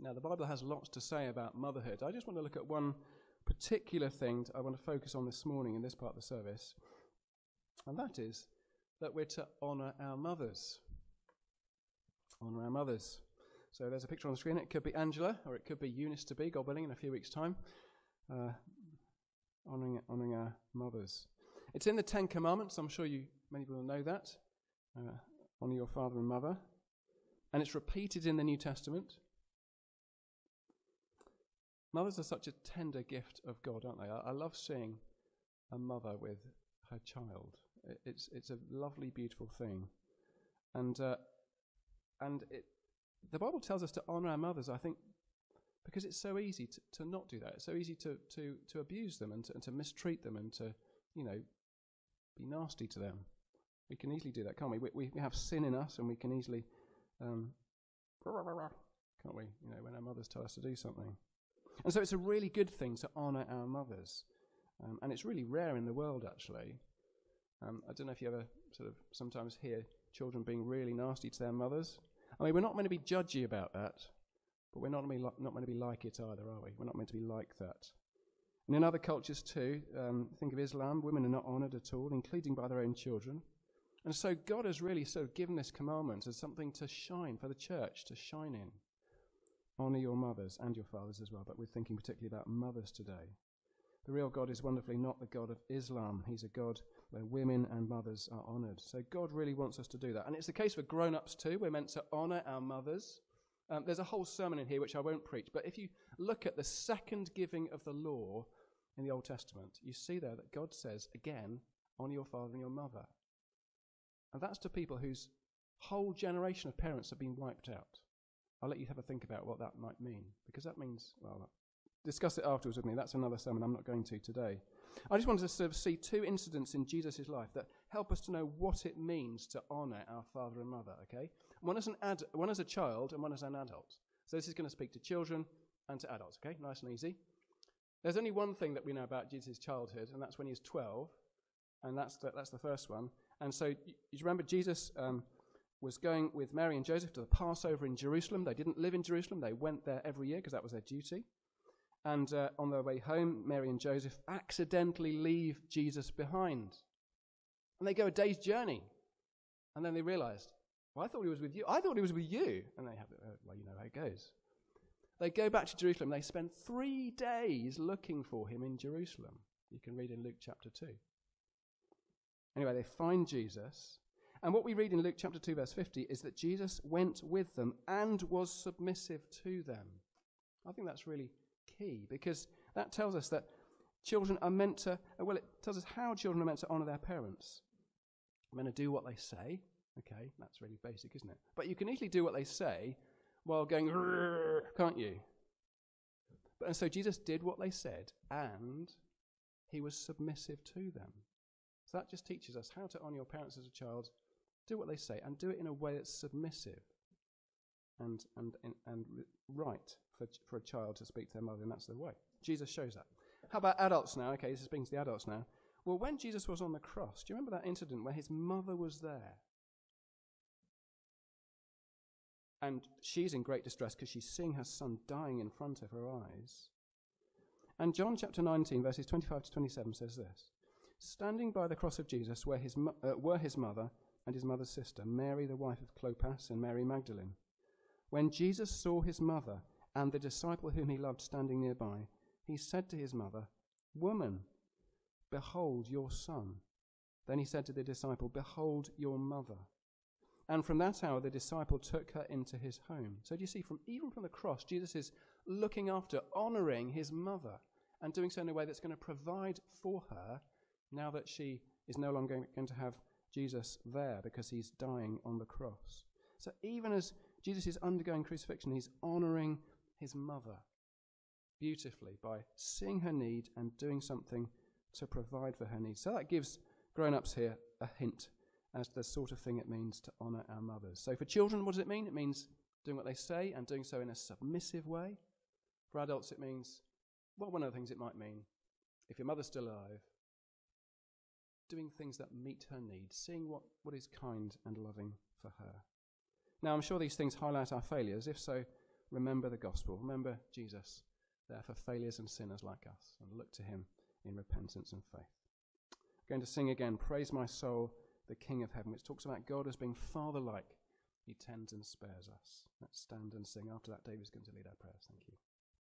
Now, the Bible has lots to say about motherhood. I just want to look at one particular thing I want to focus on this morning in this part of the service, and that is that we're to honour our mothers. Honour our mothers. So there's a picture on the screen. It could be Angela, or it could be Eunice to be, God willing, in a few weeks' time. Honouring our mothers. It's in the Ten Commandments. I'm sure many people know that. Honour your father and mother. And it's repeated in the New Testament. Mothers are such a tender gift of God, aren't they? I love seeing a mother with her child. It's a lovely, beautiful thing. And the Bible tells us to honour our mothers, I think, because it's so easy to not do that. It's so easy to abuse them and to mistreat them and to, be nasty to them. We can easily do that, can't we? We have sin in us, and we can easily, can't we? When our mothers tell us to do something. And so it's a really good thing to honour our mothers. And it's really rare in the world, actually. I don't know if you ever sort of sometimes hear children being really nasty to their mothers. I mean, we're not meant to be judgy about that, but we're not meant to be like it either, are we? We're not meant to be like that. And in other cultures too, think of Islam, women are not honoured at all, including by their own children. And so God has really sort of given this commandment as something to shine, for the church to shine in. Honour your mothers and your fathers as well, but we're thinking particularly about mothers today. The real God is wonderfully not the God of Islam. He's a God where women and mothers are honoured. So God really wants us to do that. And it's the case for grown-ups too. We're meant to honour our mothers. There's a whole sermon in here which I won't preach, but if you look at the second giving of the law in the Old Testament, you see there that God says, again, honour your father and your mother. And that's to people whose whole generation of parents have been wiped out. I'll let you have a think about what that might mean, because that means, well, discuss it afterwards with me. That's another sermon. I'm not going to today. I just wanted to sort of see two incidents in Jesus' life that help us to know what it means to honour our father and mother, okay? One as a child and one as an adult. So this is going to speak to children and to adults, okay? Nice and easy. There's only one thing that we know about Jesus' childhood, and that's when he was 12, and that's the first one. And so you remember Jesus was going with Mary and Joseph to the Passover in Jerusalem. They didn't live in Jerusalem. They went there every year because that was their duty. And on their way home, Mary and Joseph accidentally leave Jesus behind. And they go a day's journey. And then they realized, well, I thought he was with you. I thought he was with you. And they have, well, you know how it goes. They go back to Jerusalem. They spend 3 days looking for him in Jerusalem. You can read in Luke chapter 2. Anyway, they find Jesus. And what we read in Luke chapter 2, verse 50, is that Jesus went with them and was submissive to them. I think that's really key, because that tells us that children are meant to, well, it tells us how children are meant to honour their parents. They're meant to do what they say. Okay, that's really basic, isn't it? But you can easily do what they say while going, can't you? And so Jesus did what they said, and he was submissive to them. So that just teaches us how to honour your parents as a child, do what they say, and do it in a way that's submissive and right for a child to speak to their mother, and that's the way. Jesus shows that. How about adults now? Okay, this is speaking to the adults now. Well, when Jesus was on the cross, do you remember that incident where his mother was there? And she's in great distress because she's seeing her son dying in front of her eyes. And John chapter 19, verses 25 to 27 says this. Standing by the cross of Jesus were his mother and his mother's sister, Mary the wife of Clopas and Mary Magdalene. When Jesus saw his mother and the disciple whom he loved standing nearby, he said to his mother, "Woman, behold your son." Then he said to the disciple, "Behold your mother." And from that hour the disciple took her into his home. So do you see, even from the cross, Jesus is looking after, honouring his mother, and doing so in a way that's going to provide for her now that she is no longer going to have Jesus there because he's dying on the cross. So even as Jesus is undergoing crucifixion, he's honouring his mother beautifully by seeing her need and doing something to provide for her needs. So that gives grown-ups here a hint as to the sort of thing it means to honour our mothers. So for children, what does it mean? It means doing what they say and doing so in a submissive way. For adults, it means, well, one of the things it might mean, if your mother's still alive, doing things that meet her needs, seeing what is kind and loving for her. Now, I'm sure these things highlight our failures. If so, remember the gospel. Remember Jesus there for failures and sinners like us, and look to him in repentance and faith. I'm going to sing again, Praise My Soul, the King of Heaven, which talks about God as being Father-like. He tends and spares us. Let's stand and sing. After that, David's going to lead our prayers. Thank you.